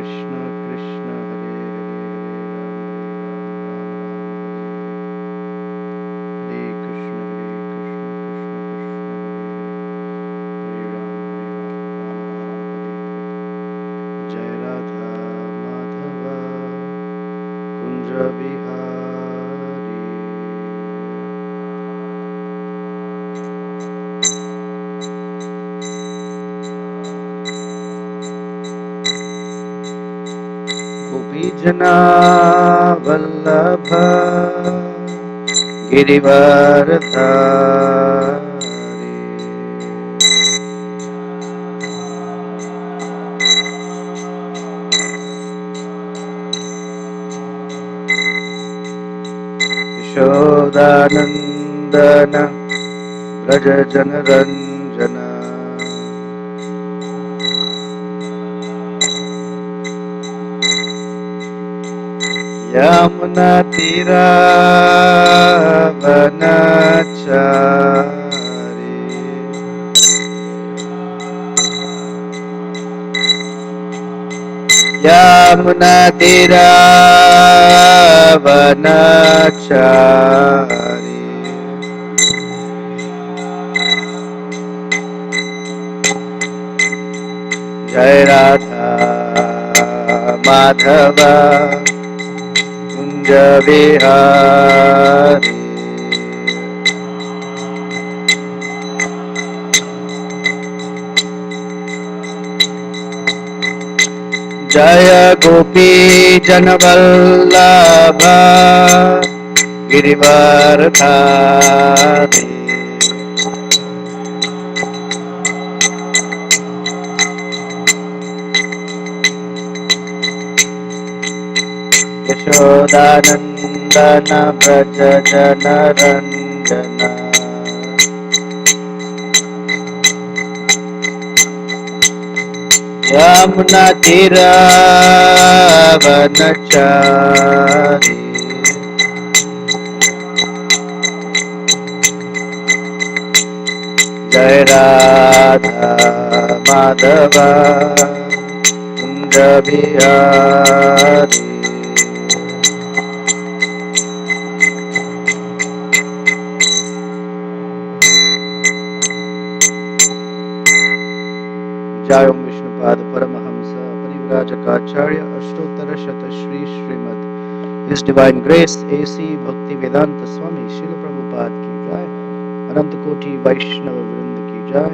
Krishna Krishna Hare Hare Hare Krishna Krishna Krishna Hare Ram Hare Ram Jai Radha Madhava Kunja Bihari Gopijana Vallabha Girivaradhari Yashodanandana Braja Janaranjana Yamuna Tira Vanachari Yamuna Tira Vanachari Jai Radha Madhava Kunja Bihari Jaya Gopi Janavallabha Girivaradhari Yashodanandana Braja Janaranjana Yamuna Tira Vanachari Jai Radha Madhava Kunja Bihari Jai Om Vishnupada Paramahamsa Parivrajakaacharya Ashtottara Shata Shri Srimad His Divine Grace A.C. Bhakti Vedanta Swami Srila Prabhupada ki Jai Anant Koti Vaishnava Vrinda ki Jai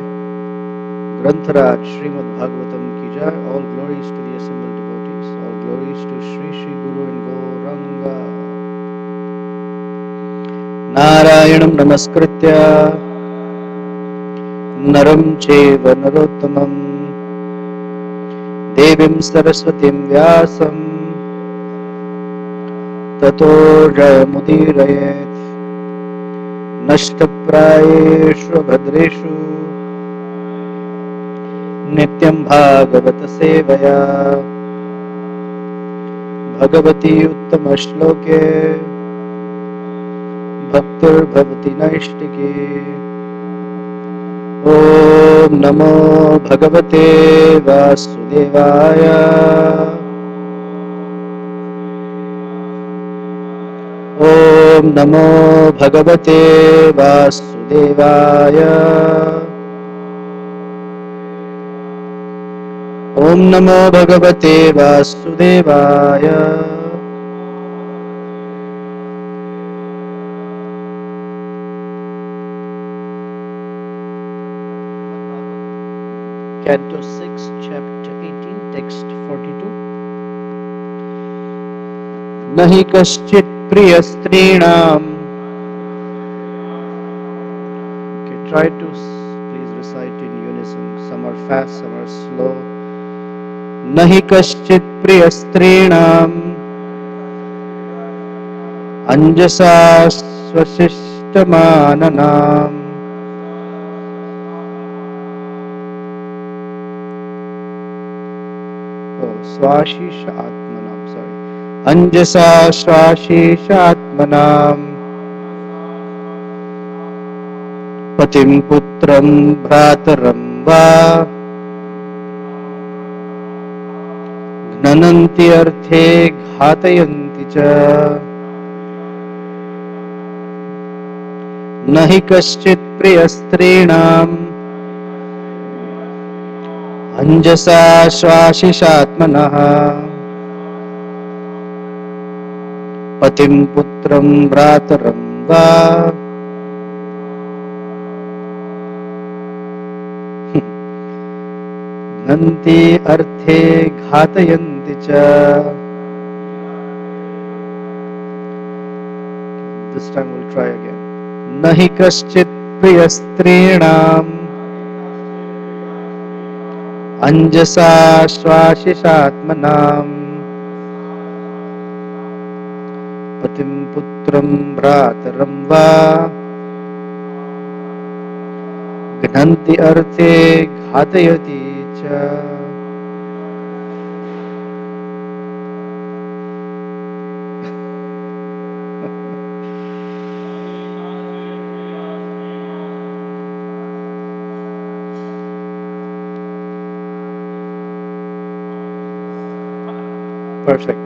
Grantharaj Srimad Bhagavatam ki Jai. All glories to the assembled devotees. All glories to Sri Sri Guru and Gauranga. Narayanam Namaskritya Naram Cheva Narottamam Devim Saraswatim Vyasam Tato Jayamudirayet Nashtaprayeshu Bhadreshu Nityam Bhagavata Sevaya Bhagavati Uttama Shloke Bhaktir Bhavati Naishtiki Om Namo Bhagavate Vasudevaya Om Namo Bhagavate Vasudevaya Om Namo Bhagavate Vasudevaya Canto 6, Chapter 18, Text 42. Nahi kaschit priya strinam. Okay, try to please recite in unison. Some are fast, some are slow. Nahi kaschit priya strinam. Anjasa swashishtamananam. Swashisha Atmanam, sorry. Anjasa Swashisha Atmanam Patim Putram Bhrataram Va ननन्ति अर्थे घातयन्ति च न हि कश्चित् प्रियस्त्रीणाम् अंजसा श्वासिषात्मनः पतिं पुत्रं भ्रातरं वा नन्ति अर्थे घातयन्ति च. This time we'll try again. Nahi kaschit priyastrinam anjasa swashishatmanam patim putram bhrataram va ghnanti arthe ghatayati cha. Perfect.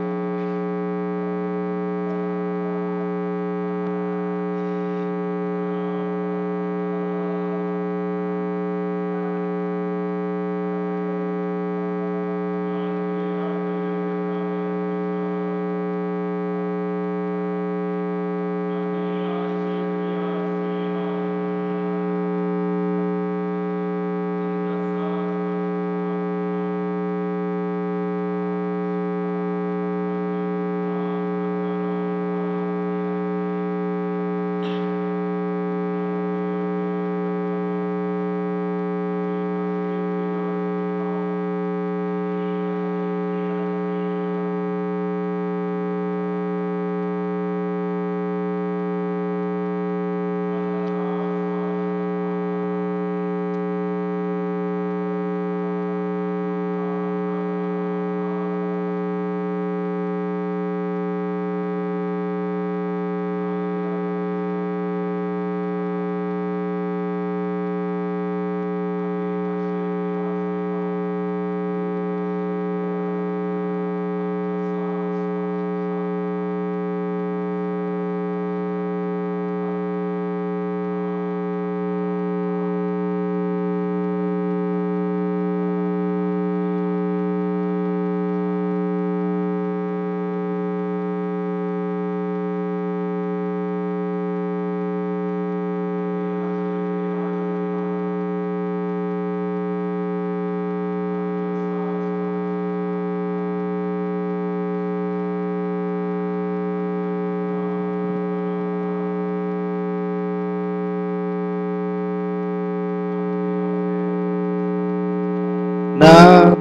Na,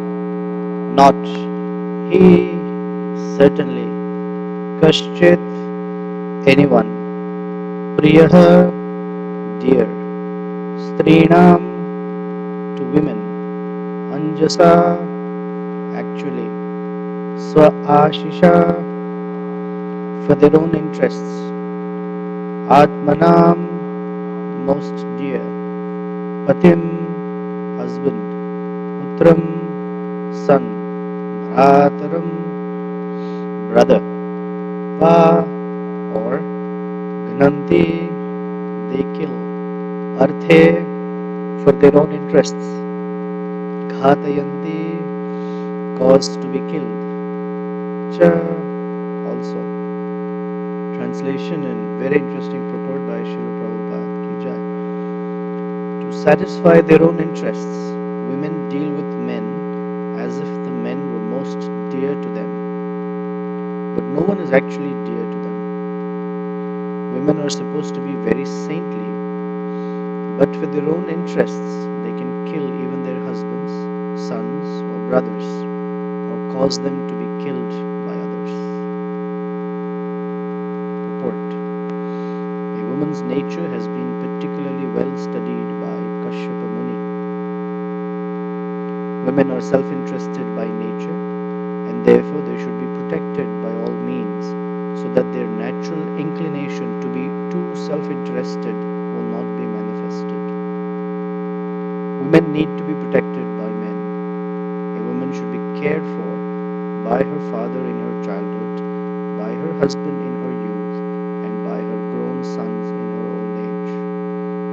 not he, certainly, kaschit, anyone, priyaha, dear, strinam, to women, anjasa, actually, swa ashisha, for their own interests, atmanam, most dear, patim, husband, putram, son, bhrataram, brother, va, or ghnanti, they kill, arthe, for their own interests, ghatayanti, caused to be killed, cha, also. Translation and very interesting purport by Srila Prabhupada ki jai. To satisfy their own interests, women deal with men as if the men were most dear to them. But no one is actually dear to them. Women are supposed to be very saintly, but for their own interests, they can kill even their husbands, sons, or brothers, or cause them to be killed by others. Purport. A woman's nature has been particularly well studied by Kashyapa Muni. Women are self-interested by nature, and therefore they should be protected by all means, so that their natural inclination to be too self-interested will not be manifested. Women need to be protected by men. A woman should be cared for by her father in her childhood, by her husband in her youth, and by her grown sons in her old age.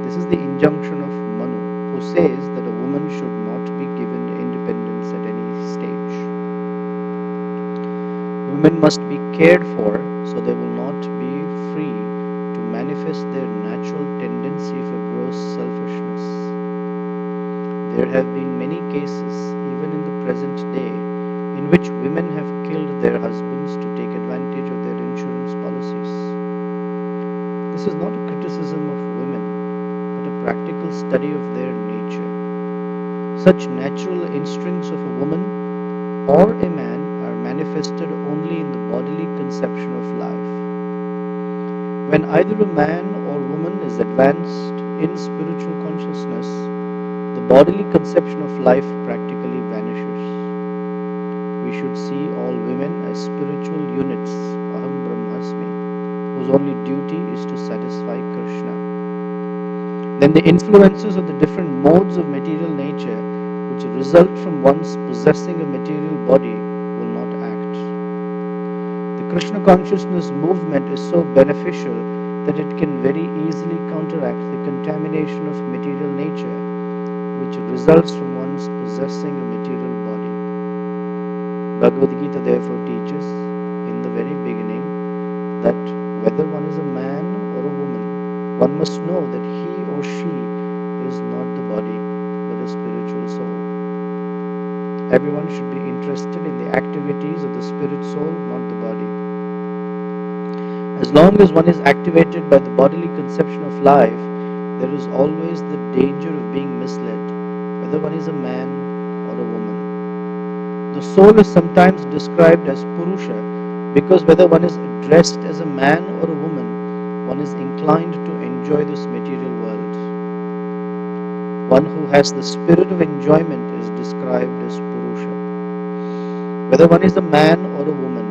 This is the injunction of Manu, who says that a woman should not be given independence at any stage. Women must be cared for so they will not be free to manifest their natural tendency for gross selfishness. There have been many cases, even in the present day, in which women have killed their husbands to take advantage of their insurance policies. This is not a criticism of women, but a practical study of their nature. Such natural instincts of a woman or a man are manifested only in the bodily conception of life. When either a man or woman is advanced in spiritual consciousness, the bodily conception of life practically vanishes. We should see all women as spiritual units, Aham Brahmasmi, whose only duty is to satisfy Krishna. Then the influences of the different modes of material nature which result from one's possessing a material body will not act. The Krishna consciousness movement is so beneficial that it can very easily counteract the contamination of material nature which results from one's possessing a material body. Bhagavad Gita therefore teaches in the very beginning that whether one is a man or a woman, one must know that he or she is not the body but a spiritual soul. Everyone should be interested in the activities of the spirit soul, not the body. As long as one is activated by the bodily conception of life, there is always the danger of being misled, whether one is a man or a woman. The soul is sometimes described as Purusha because whether one is dressed as a man or a woman, one is inclined to enjoy this material world. One who has the spirit of enjoyment is described as Purusha. Whether one is a man or a woman,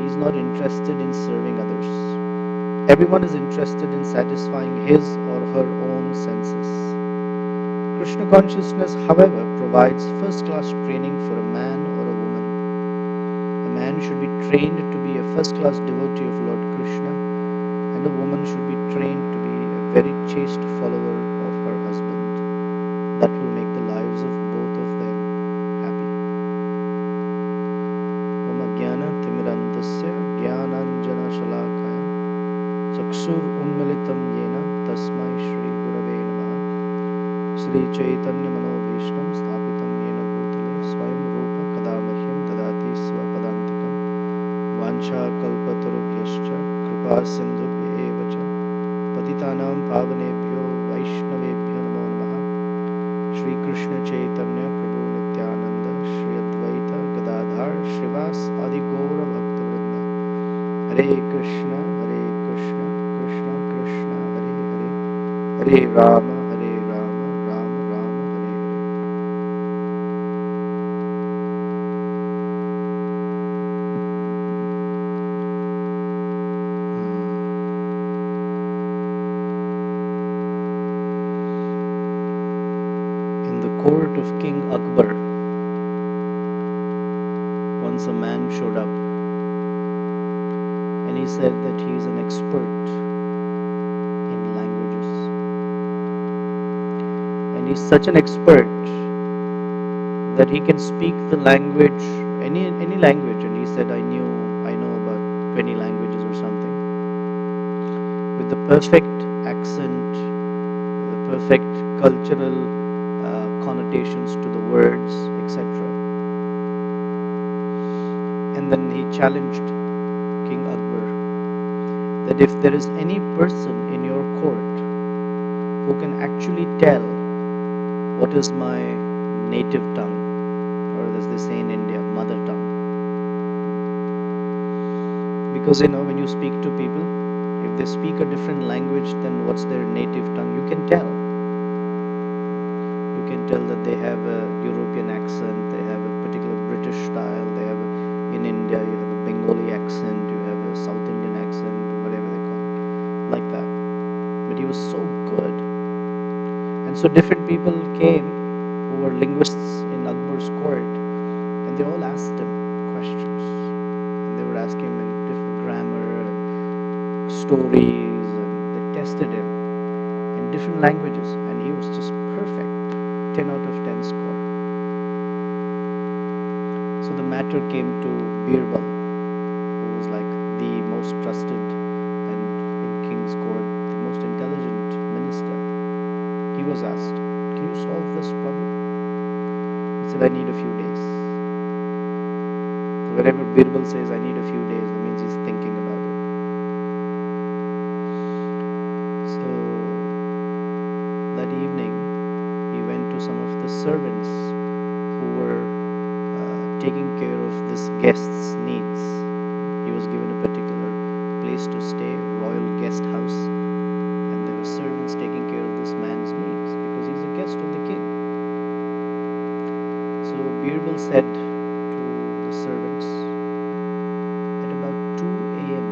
he is not interested in serving others. Everyone is interested in satisfying his or her own senses. Krishna consciousness, however, provides first-class training for a man or a woman. A man should be trained to be a first-class devotee of Lord Krishna, and a woman should be trained to be a very chaste follower of her husband. That will make the lives of both of them happy. Om Jnana Timirandasya Jnananjana Shalakaya Chakshur Unmilitam Yena Tasmai Shri Gurave Namaha Shri Chaitanya Manobhishtam Sthapitam Yena Bhutale Swayam Rupa Kadamahyam Dadati Swapadantikam Vancha Kalpatarubhyascha Kripa Sindhubhya Evacha Patitanam Pavanebhyo Vaishnavebhyo Namo Namaha Shri Krishna Chaitanya Prabhu Nityananda Shri Advaita Gadadhar Shrivas Adi Gaura Bhakta Vrinda Hare Krishna Krishna Krishna Hare Hare Hare Rama Rama Rama Hare Hare. In the court of King Akbar, once a man showed up and he said that he is an expert in languages. And he's such an expert that he can speak the language, any language. And he said, I know about 20 languages or something, with the perfect accent, the perfect cultural connotations to the words, etc. And then he challenged King Akbar that if there is any person in your court who can actually tell what is my native tongue, or as they say in India, mother tongue. Because when you speak to people, if they speak a different language than what's their native tongue, you can tell. You can tell that they have a European accent, they have a particular British style, they have in India you have a Bengali accent, you have a South Indian accent, whatever they call it, like that. But he was so good. And so different people came who were linguists in Akbar's court, and they all asked him questions. And they would ask him in different grammar and stories, and they tested him in different languages, and he was just perfect. 10 out of 10 score. So the matter came to Birbal, who was like the most trusted and in king's court, the most intelligent minister. He was asked, "Can you solve this problem?" He said, "I need a few days." So wherever Birbal says, "I need a few days," that means he's thinking about it. So that evening, he went to some of the servants who were taking care of this guest's needs. He was given a particular place to stay, royal guest house, and there were servants taking care of this man's needs because he's a guest of the king. So Birbal said to the servants, at about 2 a.m.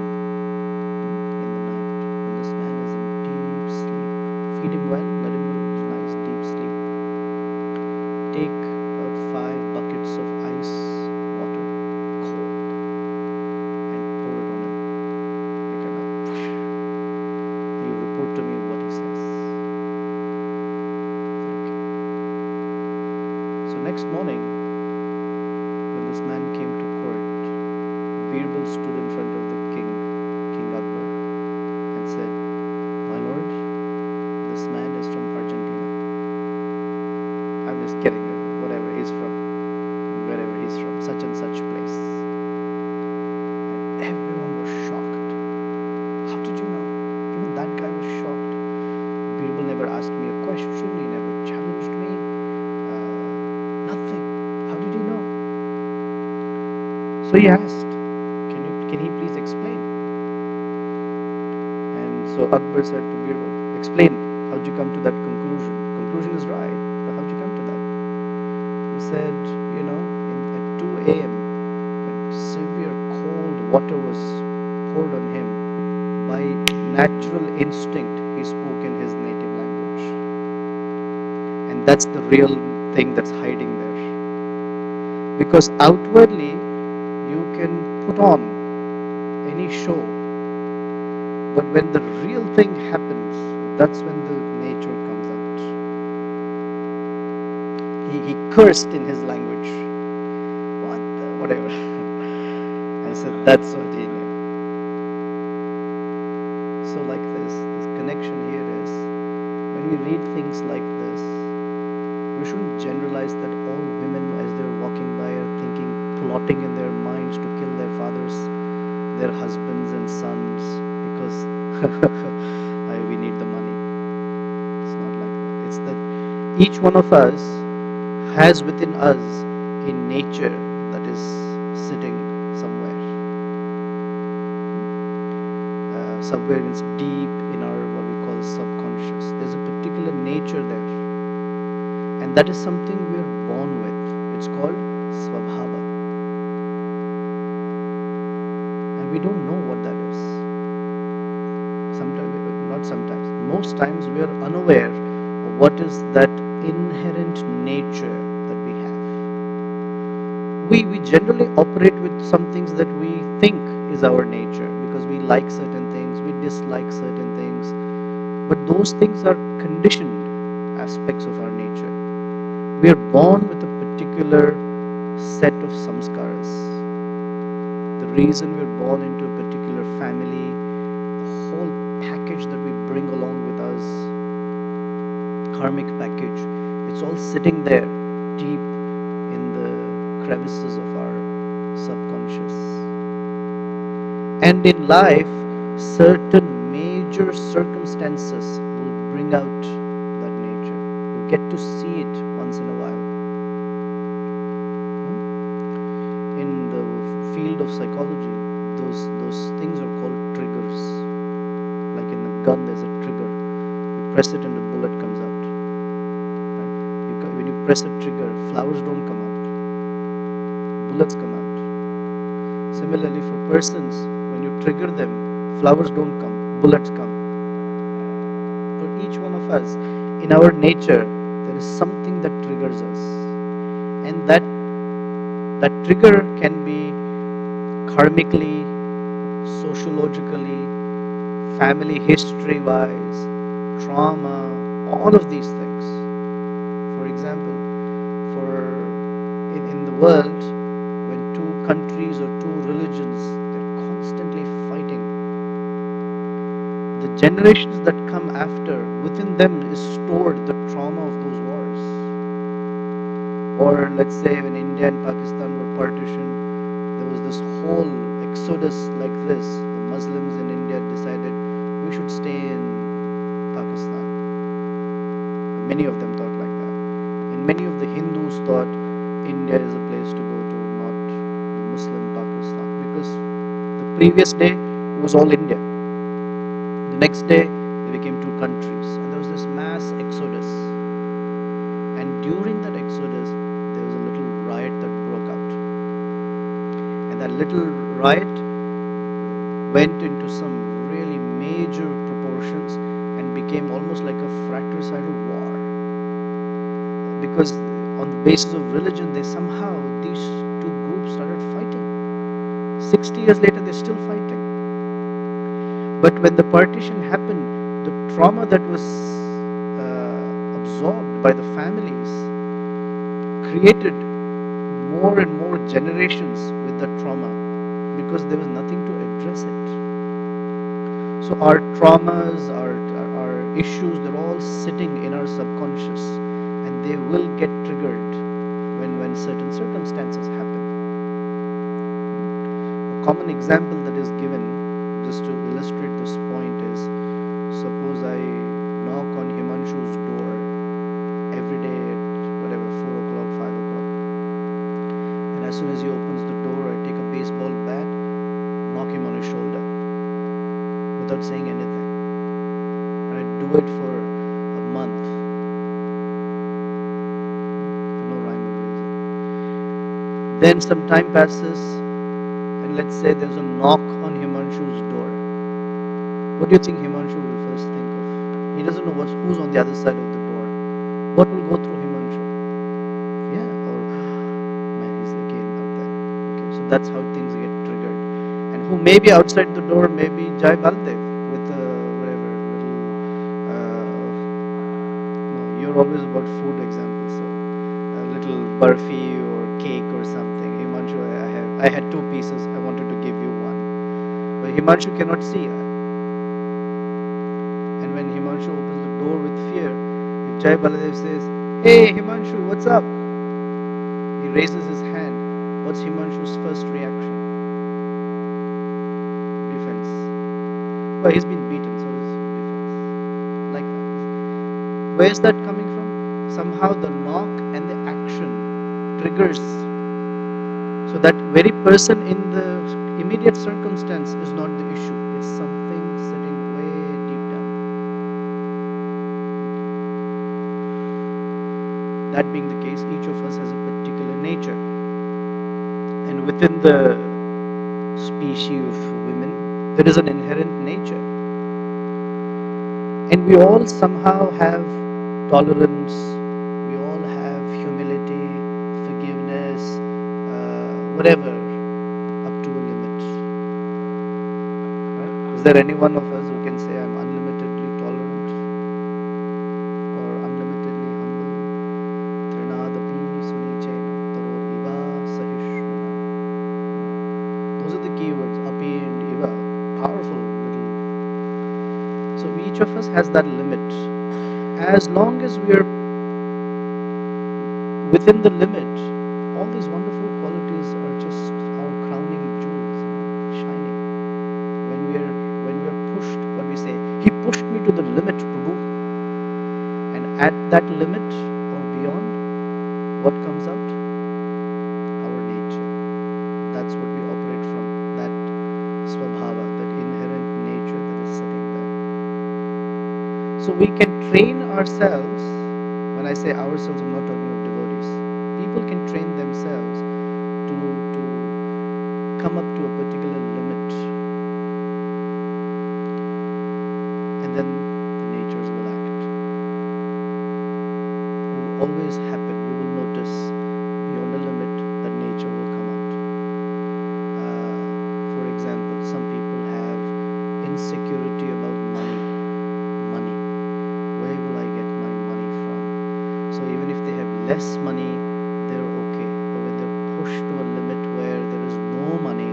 in the night, when this man is in deep sleep, feed him well, let him know it's nice deep sleep. Take about 5 buckets of ice water, cold, and pour it on him. Like a you report to me what he says. Okay. So next morning, when this man came to court, Birbal stood in front of the king, King Akbar, and said, "My lord, this man is from Argentina." I'm just kidding, whatever he's from, wherever he's from, such and such place. And everyone was shocked. How did you know? Even that guy was shocked. Birbal never asked me a question, he never challenged me, nothing. How did he know? So he asked, can he please explain? And so Akbar said to Birbal, "Explain, how'd you come to that conclusion? Conclusion is right, but how'd you come to that?" He said, at 2 a.m., when severe cold water was poured on him, by natural instinct, he spoke in his native language. And that's the real thing that's hiding there. Because outwardly, you can put on any show, but when the real thing happens, that's when the nature comes out. He cursed in his language. Whatever. I said, that's what he knew. So like this connection here is, when we read things like this, we shouldn't generalize that all women, as they're walking by, are thinking, plotting in their minds to kill their fathers, their husbands and sons, because we need the money. It's not like that. It's that each one of us has within us a nature that is sitting somewhere. Somewhere it's deep in our what we call subconscious. There's a particular nature there. And that is something we're born with. It's called Svabhava. And we don't know what that is. Most times we are unaware of what is that inherent nature that we have. We generally operate with some things that we think is our nature because we like certain things, we dislike certain things, but those things are conditioned aspects of our nature. We are born with a particular set of samskaras. The reason we're born into a particular family, the whole package that we bring along with us, karmic package, it's all sitting there deep in the crevices of our subconscious. And in life, certain major circumstances will bring out that nature. You get to see it once in a while. In the field of psychology, those things are called triggers. Like in a gun, there's a trigger. You press it and the bullet comes out. Right? When you press a trigger, flowers don't come out. Bullets come out. Similarly, for persons, when you trigger them, flowers don't come, bullets come. For each one of us, in our nature, there is something that triggers us. And that trigger can be karmically, sociologically, family history wise, trauma, all of these things. For example, in the world, when two countries or two religions, they're constantly fighting, the generations that come after, within them is stored the trauma of those wars. Or let's say when India and Pakistan were partitioned, there was this whole exodus like this. The Muslims in India decided we should stay in Pakistan. Many of them thought like that. And many of the Hindus thought India is a place to go to, not Muslim Pakistan. Because the previous day it was all India. The next day they became two countries. And there was this mass exodus. And during that exodus, there was a little riot that broke out. And that little riot went into some really major proportions and became almost like a fratricidal war. Because on the basis of religion, these two groups started fighting. 60 years later, they're still fighting. But when the partition happened, the trauma that was absorbed by the families created more and more generations with that trauma, because there was nothing to address it. So our traumas, our issues, they're all sitting in our subconscious, and they will get triggered when certain circumstances happen. A common example that is given, just to illustrate this point, is suppose I knock on Himanshu's door every day at whatever 4 o'clock, 5 o'clock, and as soon as he opens the door, I take a baseball bat, knock him on his shoulder without saying anything, and I do it for a month for no rhyme or reason. Then some time passes, and let's say there's a knock on Himanshu's door. What do you think Himanshu will first think of? He doesn't know who's on the other side of the door. What will go through Himanshu? Yeah, or man, he's again out there. Okay, so that's how things get triggered. And who may be outside the door, maybe Jai Baldev with whatever little. No, you're always about food examples, so a little barfi or cake or something. Himanshu, I had 2 pieces. I wanted to give you one, but Himanshu cannot see. And when Himanshu opens the door with fear, if Jai Baladev says, "Hey Himanshu, what's up?" He raises his hand. What's Himanshu's first reaction? Defense. Well, he's been beaten, so it's defense. Like that. Where is that coming from? Somehow the knock and the action triggers. So that very person in the immediate circumstance is not the issue. It's something sitting way deep down. That being the case, each of us has a particular nature. And within the species of women, there is an inherent nature. And we all somehow have tolerance, we all have humility, forgiveness, whatever, up to a limit. Right? Is there any one of us who can say I'm unlimitedly tolerant or unlimitedly humble? Trinadapi sunichena taroriva sahishruna. Those are the keywords, api and iva. Powerful little. So each of us has that limit. As long as we are within the limit, all these wonderful qualities are just our crowning jewels, shining. When we are pushed, what we say, he pushed me to the limit, Prabhu. And at that limit or beyond, what comes out? Our nature. That's what we operate from. That swabhava, that inherent nature that is sitting there. So we can train ourselves. When I say ourselves, I'm not talking of devotees. People can train themselves to come up to a particular limit, and then the natures will act. It will always happen. You will notice beyond a limit that nature will come out. less money, they're okay. But when they're pushed to a limit where there is no money,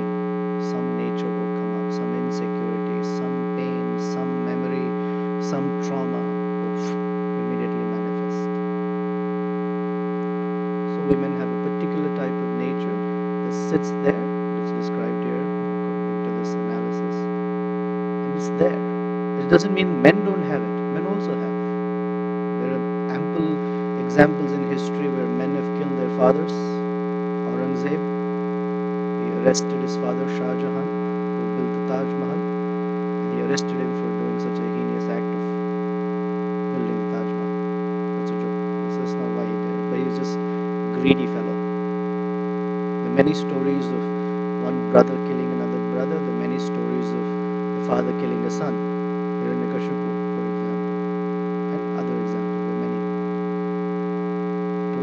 some nature will come up, some insecurity, some pain, some memory, some trauma will immediately manifest. So women have a particular type of nature that sits there. It's described here according to this analysis, and it's there. It doesn't mean men don't have it. Men also have. There are ample examples in history where men have killed their fathers. Aurangzeb, he arrested his father Shah Jahan, who built the Taj Mahal, and he arrested him for doing such a heinous act of building the Taj Mahal. That's a joke. That's not why he did it, but he was just a greedy fellow. There are many stories of one brother killing another brother. There are many stories of a father killing a son. Hiranyakashipu, for example, and other examples. There are many.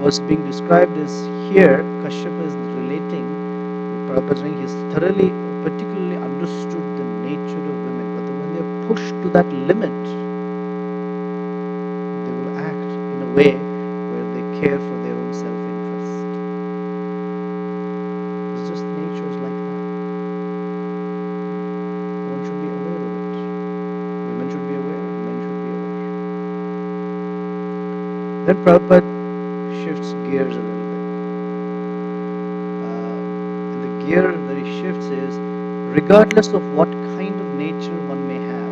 What's being described is here, Kashyapa is relating, Prabhupada saying he's thoroughly, particularly understood the nature of women, but when they're pushed to that limit, they will act in a way where they care for their own self-interest. It's just natures like that. One should be aware of it. Women should be aware, men should be aware. Then Prabhupada shifts gears a little bit. And the gear that he shifts is, regardless of what kind of nature one may have,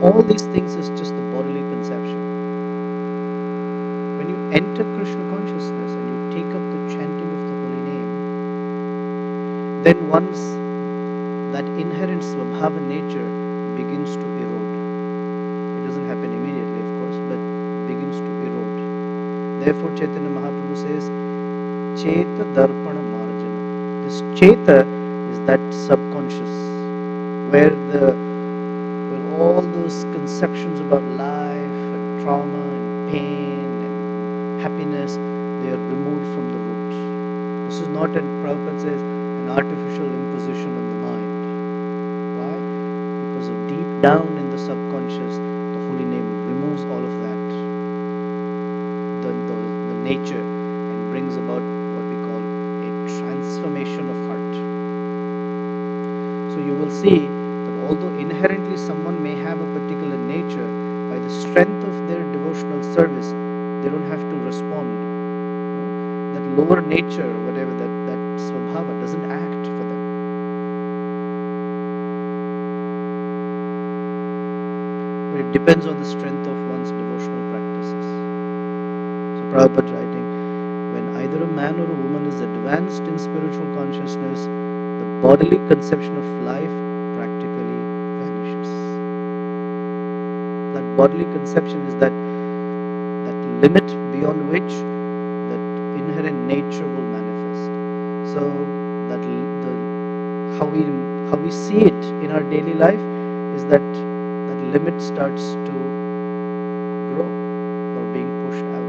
all these things is just the bodily conception. When you enter Krishna consciousness and you take up the chanting of the holy name, then once that inherent Svabhava nature begins to erode. It doesn't happen immediately, of course, but begins to erode. Therefore, Chaitanya Mahaprabhu says, Cheta Darpana Marjana. This Cheta is that subconscious, where all those conceptions about life and trauma and pain and happiness, they are removed from the root. This is not, and Prabhupada says, an artificial imposition on the mind. Why? Because of deep down in the subconscious, the holy name removes all of that. The nature, and brings about what we call a transformation of heart. So you will see that although inherently someone may have a particular nature, by the strength of their devotional service, they don't have to respond. That lower nature, whatever that Svabhava, doesn't act for them. But it depends on the strength of one's devotional practices. Prabhupada writing, when either a man or a woman is advanced in spiritual consciousness, the bodily conception of life practically vanishes. That bodily conception is that limit beyond which that inherent nature will manifest. So that how we see it in our daily life is that limit starts to grow or being pushed out.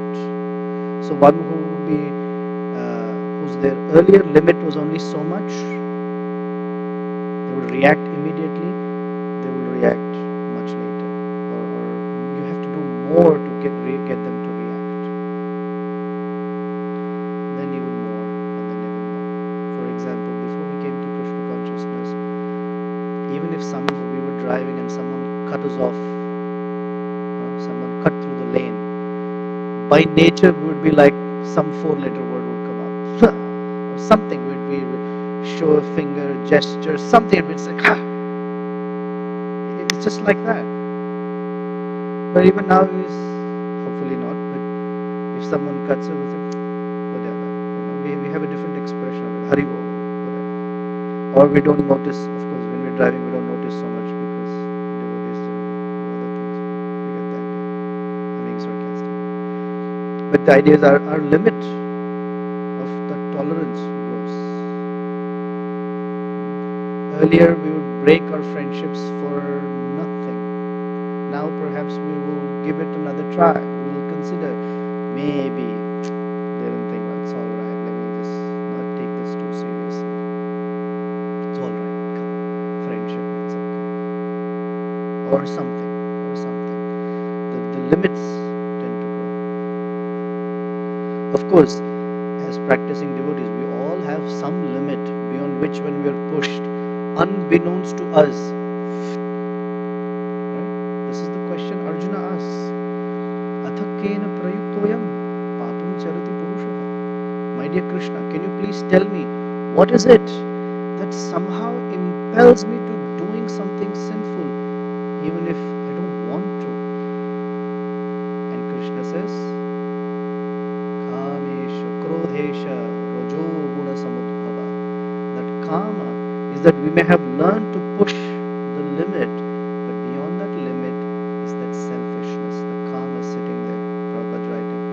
So one who will be, whose their earlier limit was only so much, they will react immediately, they will react much later. Or you have to do more to get them to react. Then even more, and then even more. For example, before we came to Krishna consciousness, even if we were driving and someone cut us off, someone cut through the lane, by nature we would be like some 4-letter word would come out. Or something, we would show a finger, gesture, something, it's like, it's just like that. But even now is, hopefully not, but if someone cuts it, we say, whatever. We have a different expression of it, Hari Bol, whatever. Or we don't notice, of course, when we're driving we don't notice so much because devotees do other things. We get that. I'm being sarcastic. But the idea is our limit of the tolerance grows. Earlier we would break our friendships for nothing. Now perhaps we will give it another try. We will consider, maybe they don't think it's alright, let me just not take this too seriously. It's alright, come, friendship, it's okay. Or something. The limits tend to grow. Of course, as practicing devotees, we all have some limit beyond which, when we are pushed, unbeknownst to us. Right? This is the question Arjuna asks. Athakena prayuktoyam papam charati purusha. My dear Krishna, can you please tell me what is it that somehow impels me to doing something sinful, even if I don't want to? And Krishna says, Kamesha, Krodhesha, Rajo Guna Samudbhava. That kama is that we may have learned to push the limit, but beyond that limit is that selfishness. The kama sitting there, Prabhupada writing,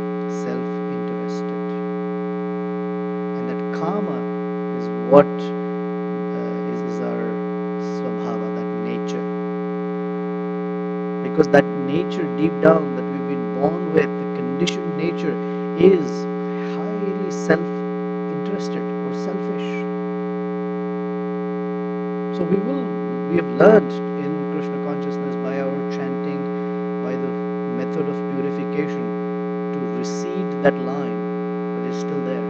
self-interested. And that kama is what is our swabhava, that nature. Because that nature deep down that we've been born with, the conditioned nature, is highly self-interested or selfish. So we have learned in Krishna consciousness by our chanting, by the method of purification, to recede that line, but it's still there.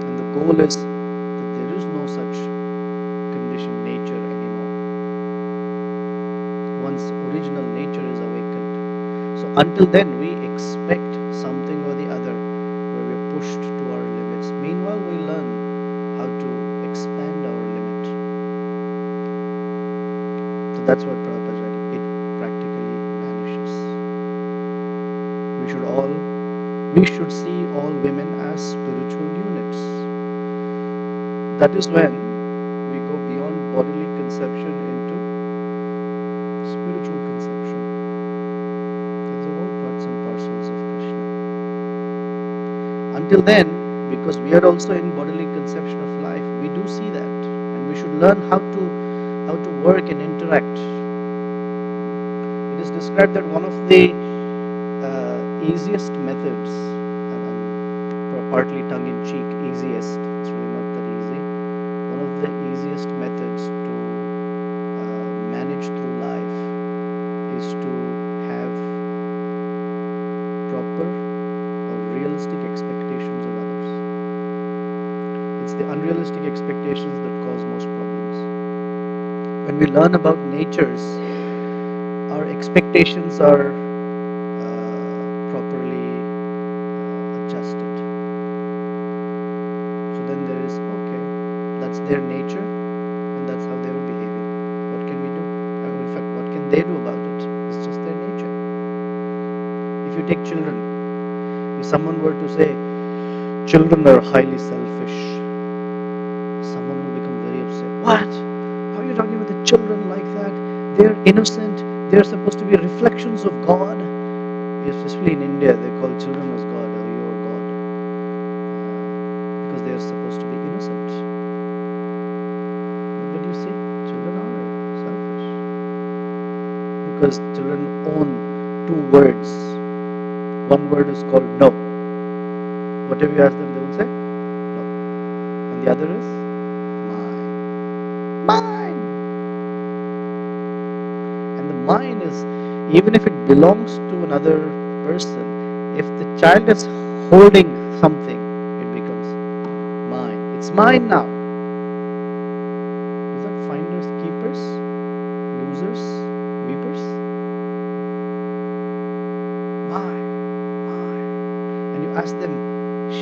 And the goal is that there is no such conditioned nature anymore. One's original nature is awakened. So until then, we expect something or the other, where we're pushed to our limits. Meanwhile, we learn how to expand our limit. So that's what Prabhupada said. It practically vanishes. We should see all women as spiritual units. That is when we go beyond bodily conception into spiritual conception. These are all parts and parcels of Krishna. Until then, because we are also in bodily conception of life, we do see that, and we should learn how to work and interact. It is described that one of the easiest methods, and partly tongue-in-cheek, easiest, it's really not that easy, one of the easiest methods to manage through life is to have proper or realistic expectations of others. It's the unrealistic expectations that cause most problems. When we learn about natures, our expectations are properly adjusted. So then there is, okay, that's their nature and that's how they were behaving. What can we do? In fact, what can they do about it? It's just their nature. If you take children, if someone were to say, children are highly selfish, someone will become very upset. What? How are you talking about the children like that? They're innocent. They're supposed to be reflections of God. Especially in India, they call children as God, or your God, because they are supposed to be innocent. But you see, children are selfish, because children own two words. One word is called no. Whatever you ask them, they will say no. And the other is mine. Mine. And the mine is, even if it belongs to another person, if the child is holding something, it becomes mine. It's mine now. Is that finders, keepers, losers, weepers? Mine. And you ask them,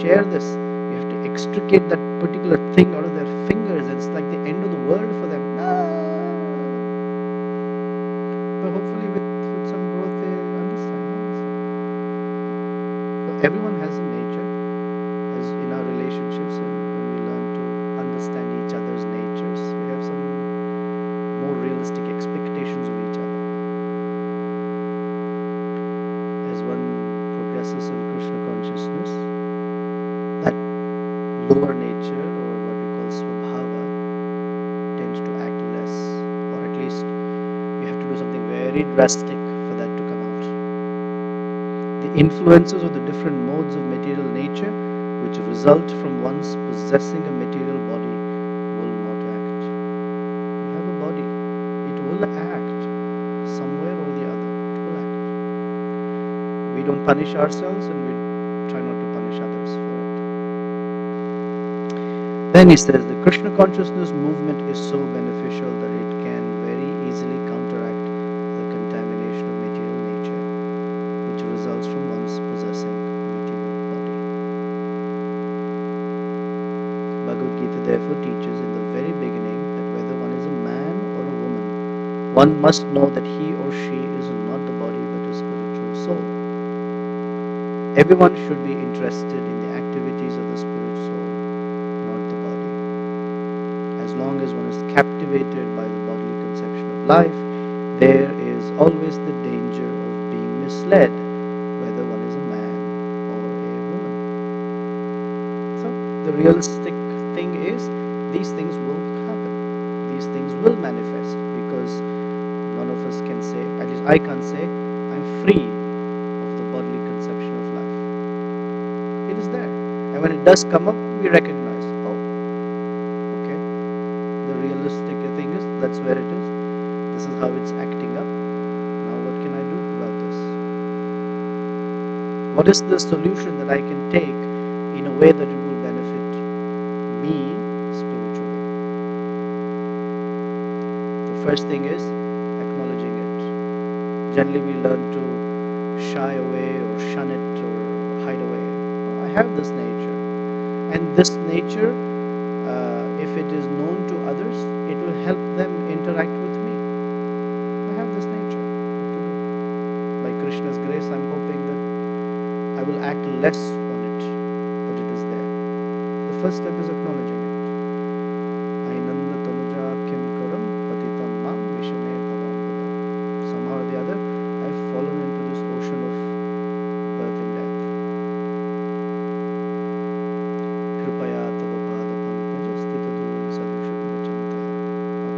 share this. You have to extricate that particular thing out of their fingers. It's like the end of the world for them. But hopefully with some growth they understand. So everyone has a nature, as in our relationships, and when we learn to understand each other's natures, we have some more realistic expectations of each other. As one progresses in Krishna consciousness, that lower nature, or what we call swabhava, tends to act less, or at least you have to do something very drastic for that to come out. The influences of the different modes of material nature, which result from one's possessing a material body, will not act. You have a body, it will act somewhere or the other. It will act. We we don't punish ourselves and we try not to punish others for it. Then he says the Krishna consciousness movement is so beneficial that it can very easily counteract the contamination of material nature, which results from one's possessing material body. Bhagavad Gita therefore teaches in the very beginning that whether one is a man or a woman, one must know that he or she is not the body but a spiritual soul. Everyone should be interested in the activities of the spirit soul, not the body. As long as one is captivated by the bodily conception of life, there is always the danger of being misled, whether one is a man or a woman. So, the realistic thing is, these things will happen. These things will manifest, because none of us can say, at least I can't say, I'm free of the bodily conception of life. It is there. And when it does come up, we recognize, oh, okay, the realistic thing is, that's where it is. This is how it's acting up. Now what can I do about this? What is the solution that I can take in a way that it will benefit me spiritually? The first thing is acknowledging it. Generally we learn to shy away or shun it or hide away. Oh, I have this nature. And this nature, if it is known to others, it will help them interact with me. I have this nature. What to do? By Krishna's grace, I'm hoping that I will act less on it, but it is there. The first step is acknowledging it. Ainanda tanuja kim karam patitam mam vishame bhavam. Somehow or the other, I've fallen into this ocean of birth and death. Kripaya tava pada pankaja stitadurang sadusha vachanta.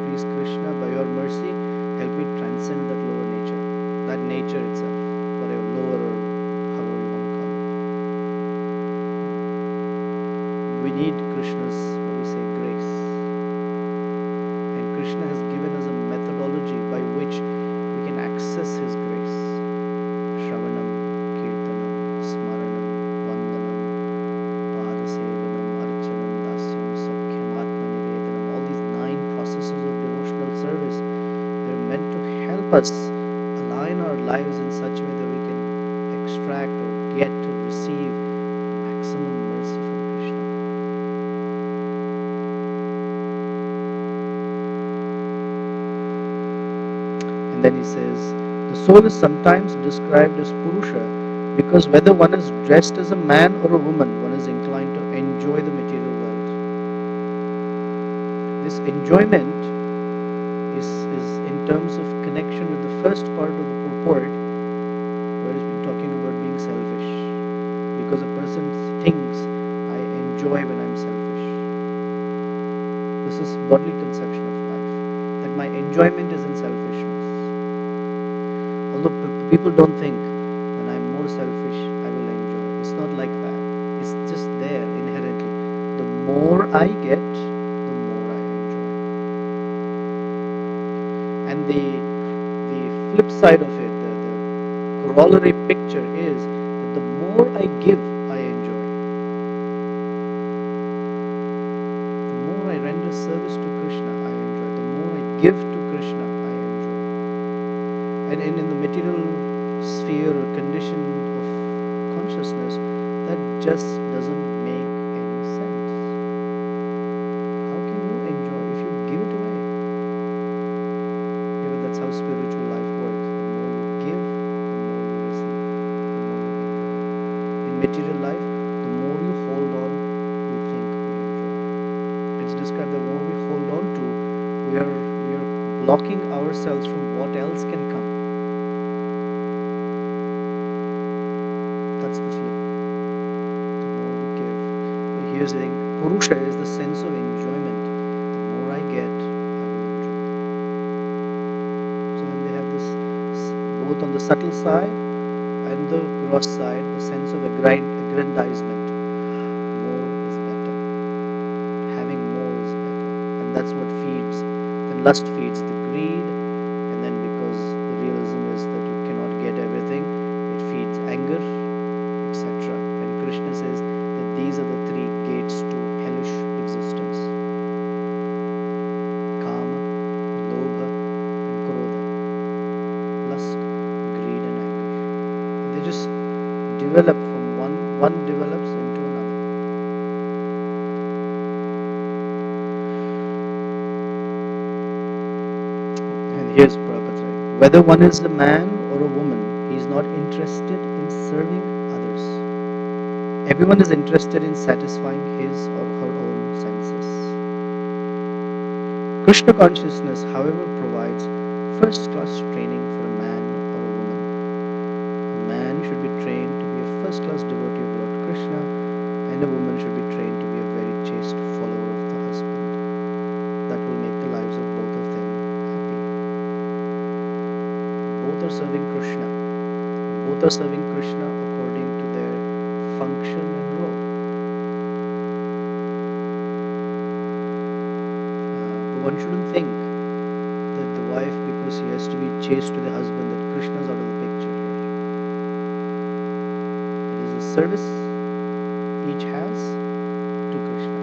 Please Krishna, by your mercy, help me transcend that lower nature, that nature itself, whatever, lower or however you want to call it. We need Krishna's, what we say, grace. And Krishna has given us a methodology by which we can access His grace. Shravanam, Kirtanam, Smaranam, Vandanam, Padasevanam, Archanam, Dasyam, Sakhyam, Atmanivedanam. All these 9 processes of devotional service, they're meant to help us align our lives in such a way that we can extract or get to receive maximum mercy from Krishna. And then he says, the soul is sometimes described as Purusha because whether one is dressed as a man or a woman, one is inclined to enjoy the material world. This enjoyment is in terms of connection with the first part of the purport, where it's been talking about being selfish. Because a person thinks, I enjoy when I'm selfish. This is bodily conception of life, that my enjoyment is in selfishness. Although people don't think, when I'm more selfish, I will enjoy. It's not like that. It's just there inherently. The more I get, the more I enjoy. And the flip side of it, the corollary picture is that the more I give, I enjoy. The more I render service to Krishna, I enjoy. The more I give to Krishna, I enjoy. And in the material sphere or condition of consciousness, that just doesn't make any sense. How can you enjoy if you give it away? Yeah, but that's how spiritual life works. The more you give, the more you receive, the more you enjoy. In material life, the more you hold on, you think you enjoy. It's described the more we hold on to, we are blocking ourselves from what else can come. That's the flip. The more we give. But here's the thing, Purusha is the sense of enjoyment. The more I get, I will enjoy. So when they have this, both on the subtle side and the gross side, the sense of aggrandizement. More is better. Having more is better. And that's what feeds, then lust feeds the greed, and then because the realism is that you cannot get everything, it feeds anger, etc. And Krishna says that these are the three gates to hellish existence: kama, lobha, and krodha, lust, greed, and anger. They just develop from one develops into another. And here's Prabhupada's right. Whether one is a man or a woman, he is not interested in serving others. Everyone is interested in satisfying his or her own senses. Krishna consciousness, however, provides first-class training for a man or a woman. A man should be trained to be a first-class devotee of Lord Krishna, and a woman should be trained to be a very chaste follower of the husband. That will make the lives of both of them happy. Both are serving Krishna. Both are serving Krishna according to their function and role. But one shouldn't think that the wife, because she has to be chaste to the husband, that Krishna is out of the picture here. It is a service each has to Krishna,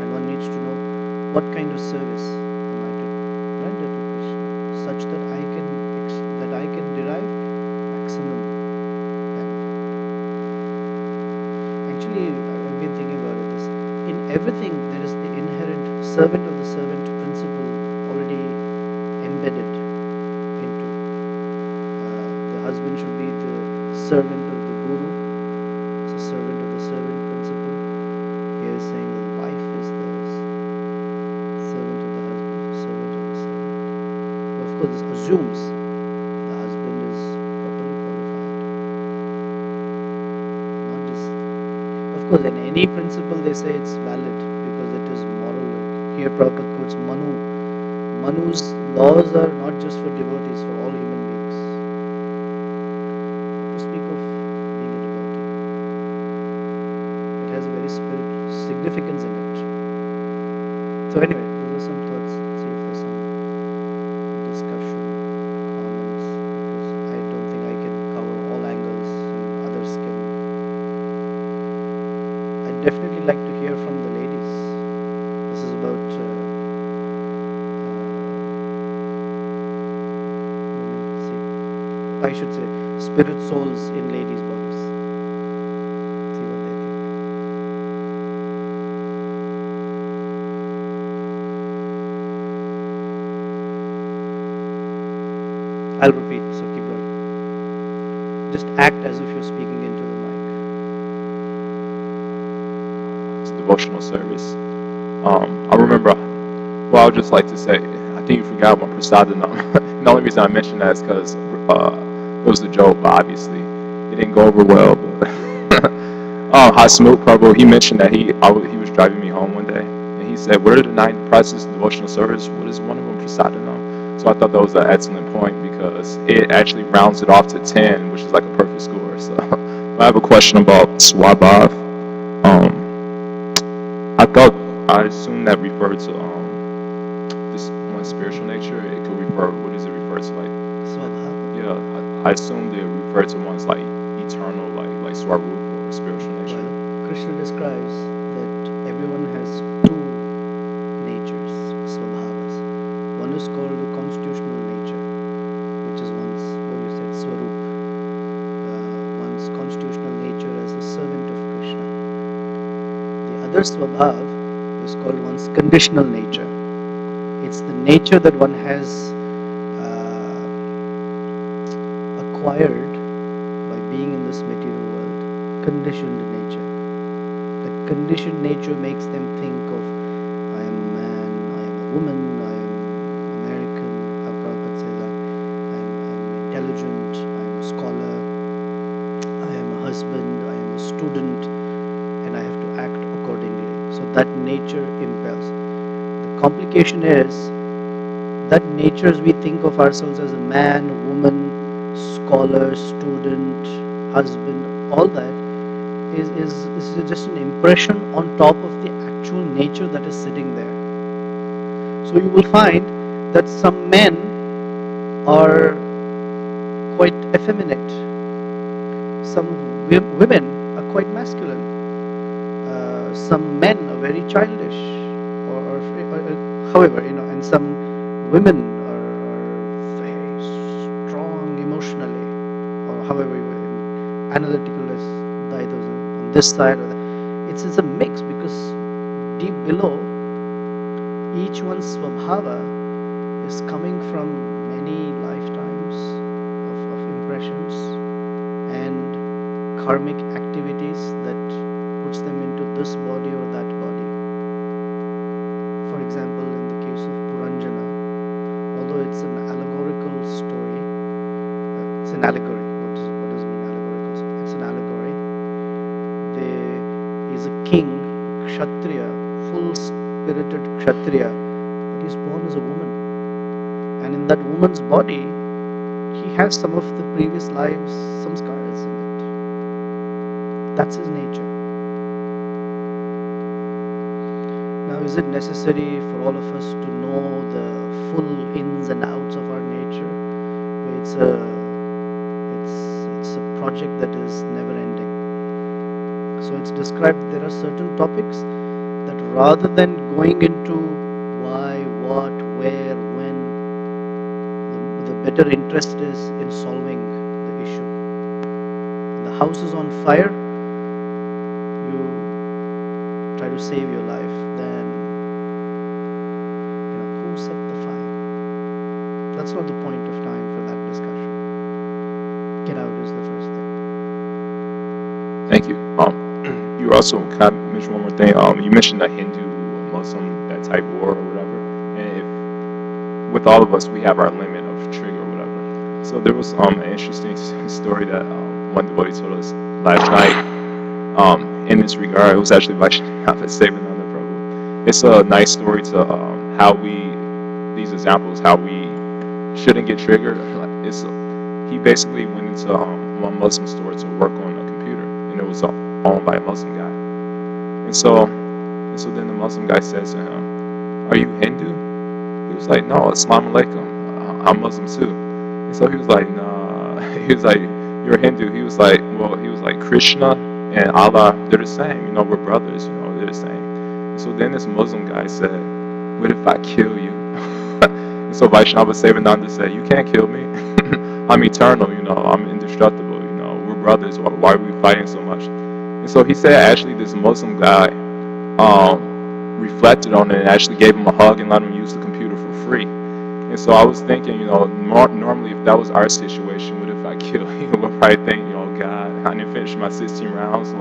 and one needs to know what kind of service am I to render to Krishna, such that I can derive maximum benefit. Actually, I've been thinking about it. This in everything there is the inherent servant of the servant principle already embedded into. The husband should be the servant of the guru. It's a servant of the servant principle. Here is saying the wife is the servant of the husband, servant of the servant. Of course, this assumes the husband is properly qualified. Not just, of course, in any principle they say it's valid because it is moral. Here Prabhupada quotes Manu. Manu's laws are not just for devotees, for all human beings. To speak of being a devotee, it has a very significance in it. So anyway, those are some thoughts. Let's see if there's some discussion, comments, because I don't think I can cover all angles and others can. I'd definitely like to hear from the ladies. This is about I should say spirit souls in ladies' bodies. See what they think. I'll repeat, so keep going. Just act as if you're speaking into the mic. It's devotional service. I remember, well, I would just like to say, I think you forgot about Prasadana. The only reason I mentioned that is because it was a joke, but obviously it didn't go over well. But Hot Smoke Prabhu, he mentioned that he was driving me home one day, and he said, "What are the 9 prices of devotional service? What is one of them? Prasadana." So I thought that was an excellent point because it actually rounds it off to 10, which is like a perfect score. So I have a question about Swabhav. I assume that referred to this one spiritual nature. It could refer. What does it refer to? Like Swabhav. Yeah, I assume they refer to ones like eternal, like Swarup or spiritual nature. Well, Krishna describes that everyone has 2 natures, Swabhavas. One is called the constitutional nature, which is one's, what you said, Swarup. One's constitutional nature as a servant of Krishna. The other Swabhav is called one's conditional nature. It's the nature that one has acquired by being in this material world. Conditioned nature. That conditioned nature makes them think of, I am a man, I am a woman, I am American, how Prabhupada says, I'm intelligent, I am a scholar, I am a husband, I am a student, and I have to act accordingly. So that nature impels. The complication is that nature, as we think of ourselves as a man, a woman, scholar, student, husband, all that is just an impression on top of the actual nature that is sitting there. So you will find that some men are quite effeminate some women are quite masculine. Some men are very childish, or however, and some women are very strong emotionally, or however, analytical as the others on this side or that. It's a mix because deep below each one's svabhava is coming from many lifetimes of impressions and karmic activities that puts them into this body or that body. For example, in the case of Puranjana, although it's an allegorical story, it's an allegory. What does mean allegorical? It's an allegory. There is a king, Kshatriya, full-spirited Kshatriya, but he's born as a woman. And in that woman's body, he has some of the previous lives, some scars in it. That's his nature. Now, is it necessary for all of us to know the full ins and outs of our nature? It's a project that is never ending. So it's described there are certain topics that rather than going into why, what, where, when, the better interest is in solving the issue. When the house is on fire, you try to save your life, then who set the fire? That's not the point of time for that discussion. Get out is the first thing. Thank you. You also kind of mentioned one more thing. You mentioned that Hindu, Muslim, that type war or whatever. And if, with all of us, we have our limit of trigger or whatever. So there was an interesting story that one devotee told us last night. In this regard, it was actually by Nityananda, Prabhu. It's a nice story to these examples, how we shouldn't get triggered. He basically went into one Muslim store to work on a computer, and it was owned by a Muslim guy. And so then the Muslim guy says to him, "Are you Hindu?" He was like, "No, Assalamu alaikum. I'm Muslim too." And so he was like, "Nah." He was like, "You're Hindu." He was like, Krishna and Allah, they're the same. We're brothers. They're the same. And so then this Muslim guy said, "What if I kill you?" And so Vaishnava Sevananda said, "You can't kill me. I'm eternal. I'm indestructible. We're brothers. Why are we fighting so much?" And so he said, actually, this Muslim guy reflected on it and actually gave him a hug and let him use the computer for free. And so I was thinking, normally if that was our situation, what if I kill you? We'll probably think, God, I didn't finish my 16 rounds.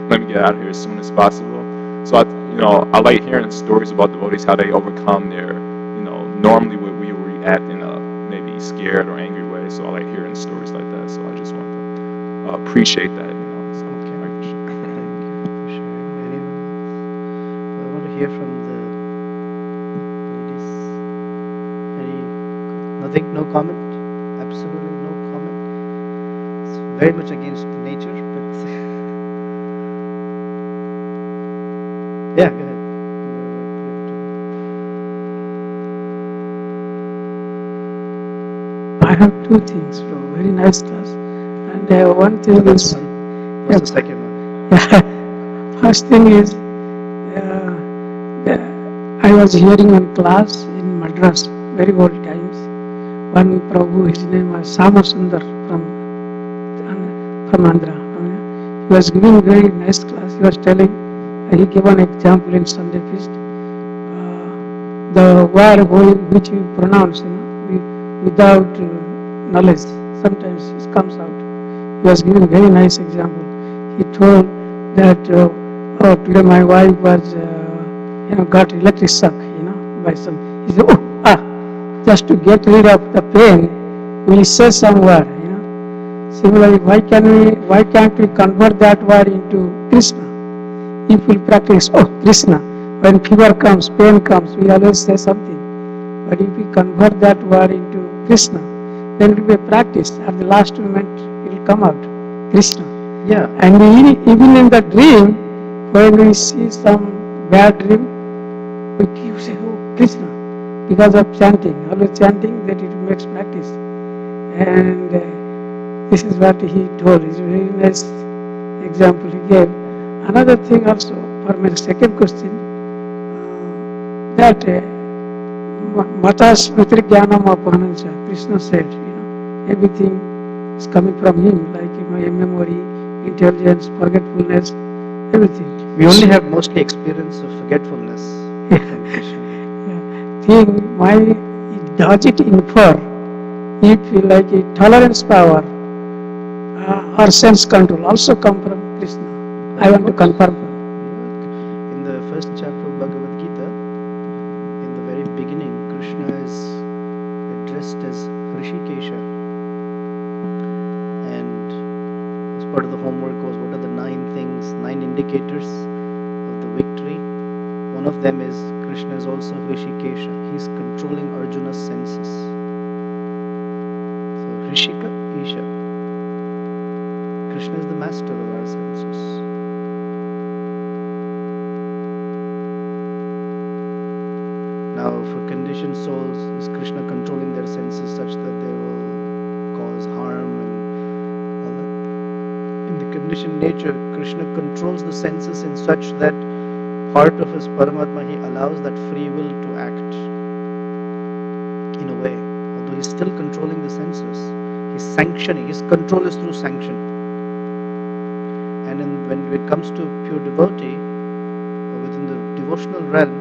Let me get out of here as soon as possible. So I like hearing stories about devotees, how they overcome their, normally what we would react in a maybe scared or angry way. So I like hearing stories like that. So I just want to appreciate that. So, okay. Thank you for sharing. Anyone else? I want to hear from the ladies. Nothing? No comment? Absolutely no comment. It's very much against nature, but yeah, go ahead. I have two things from very nice class, and one thing is. What's the second one? Yeah, first thing is, I was hearing one class in Madras, very old times. One Prabhu, his name was Samasundar from Andhra. He was giving very nice class. He was telling, he gave an example in Sunday feast. The word which we pronounce, without knowledge, sometimes it comes out. He was giving very nice example. He told that, today my wife was, got electric shock, by some. He said, just to get rid of the pain, we'll say some word, Similarly, why can't we convert that word into Krishna? If we practice, Krishna, when fever comes, pain comes, we always say something. But if we convert that word into Krishna, then it will be a practice. At the last moment, it will come out, Krishna. Yeah. And even in the dream, when we see some bad dream, we keep saying, Krishna, because of chanting, always chanting, that it makes practice. And This is what he told. It's a very nice example he gave. Another thing also, for my second question, that Mata Smriti Jnanam Apanancha, Krishna said, everything is coming from him, like memory, intelligence, forgetfulness, everything. We only have mostly experience of forgetfulness from Krishna. Thing, why does it infer if like a tolerance power or sense control also come from Krishna? I want to confirm. In the first chapter of Bhagavad Gita, in the very beginning, Krishna is addressed as Hrishikesha. And as part of the homework was, what are the 9 things, 9 indicators of the victory? One of them is Krishna is also Hrishikesha. He's controlling Arjuna's senses. So Hrishika, Isha. Krishna is the master of our senses. Now, for conditioned souls, is Krishna controlling their senses such that they will cause harm and all that? In the conditioned nature, Krishna controls the senses in such that part of his Paramatma, he allows that free will to act in a way. Although he's still controlling the senses, he's sanctioning. His control is through sanction. And when it comes to pure devotee, or within the devotional realm,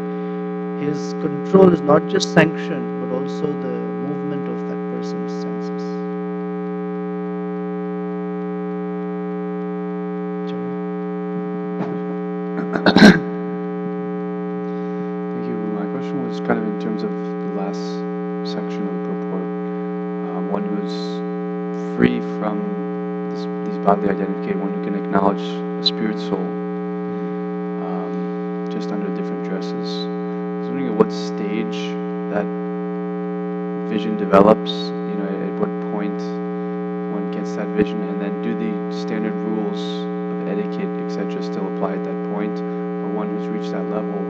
his control is not just sanction, but also the movement of that person's senses. Thank you. My question was kind of in terms of the last section of the purport. One who's free from these bodily identification, one who can acknowledge the spirit soul just under different dresses. I was wondering at what stage that vision develops, at what point one gets that vision, and then do the standard rules of etiquette, etc. still apply at that point, or one who's reached that level,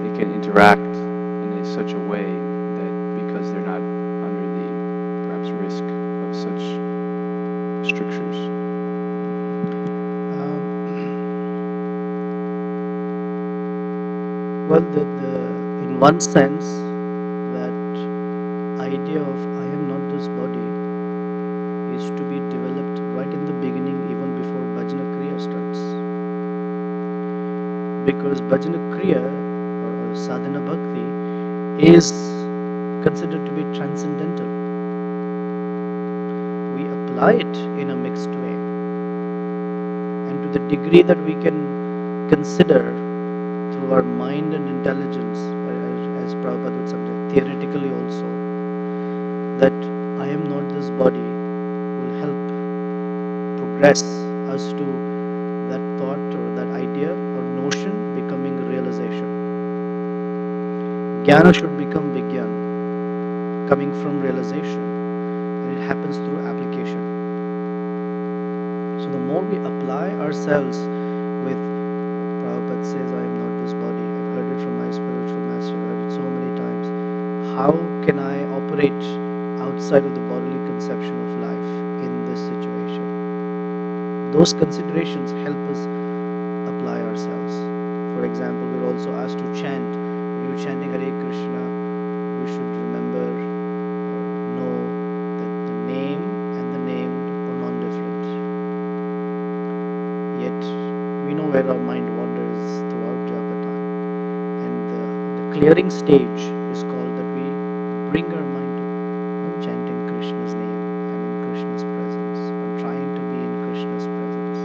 they can interact in such a way that because they're not under the perhaps risk of such strictures. Well, in one sense, that idea of I am not this body is to be developed right in the beginning, even before Bhajana Kriya starts. Because Bhajana Kriya or Sadhana Bhakti is considered to be transcendental. We apply it in a mixed way. And to the degree that we can consider through our mind and intelligence, as Prabhupada would subject, theoretically also, that I am not this body will help progress us to that thought or that idea or notion becoming a realization. Jnana should become Vigyan, coming from realization, and it happens through application. So the more we apply ourselves with, Prabhupada says, I am not this body. I've heard it from my spiritual master, I've heard it so many times. How can I operate outside of the bodily conception of life in this situation? Those considerations help us apply ourselves. For example, we're also asked to chant. When you're chanting Hare Krishna, we should remember or know that the name and the named are non-different. Yet we know where our mind wanders throughout japa time. And the clearing stage is called that we bring our mind to, I'm chanting Krishna's name, I'm in Krishna's presence, I'm trying to be in Krishna's presence,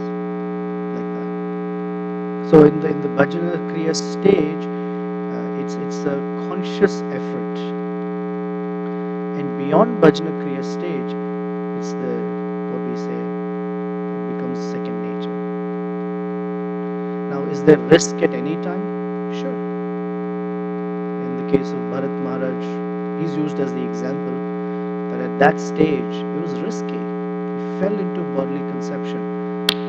like that. So in the Bhajana Kriya stage, it's a conscious effort. And beyond Bhajana Kriya stage, it's what we say, it becomes second nature. Now, is there risk at any time? Sure. In the case of Bharat Maharaj, he's used as the example that at that stage, it was risky. He fell into bodily conception.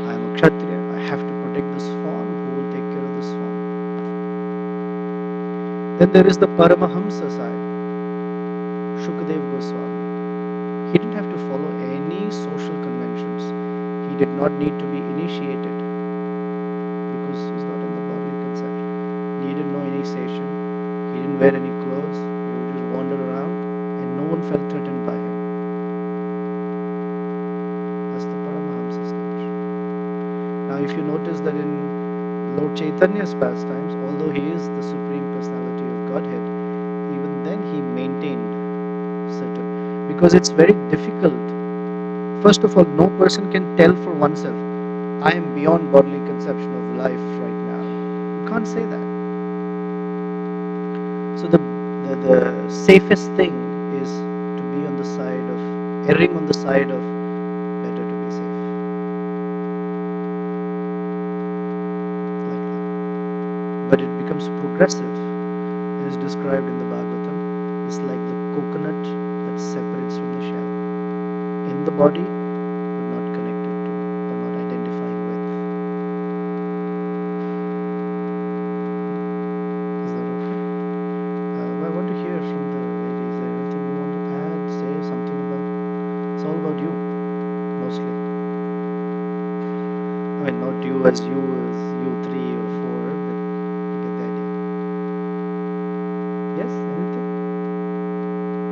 I am a Kshatriya, I have to protect this form. Who will take care of this form? Then there is the Paramahamsa side, Shukadev Goswami. He didn't have to follow any social conventions. He did not need to be initiated because he's not in the bodily conception. He didn't know initiation. He didn't wear any clothes. He would just wander around and no one felt threatened by him. That's the Paramahamsa stage. Now if you notice that in Lord Chaitanya's pastimes, although he is the Supreme Personality of Godhead, even then he maintained certain, because it's very difficult. First of all, no person can tell for oneself, I am beyond bodily conception of life right now. You can't say that. So the safest thing is to be on the side of, erring on the side of better to be safe. Like that. But it becomes progressive, as described in the Bhagavatam. It's like the coconut that separates from the shell. In the body, but not connected to, or not identifying with. Is that okay? I want to hear from the ladies. Is there anything you want to add, say something about? It's all about you, mostly. I mean, not you as you 3 or 4, but you get the idea. Yes? Anything?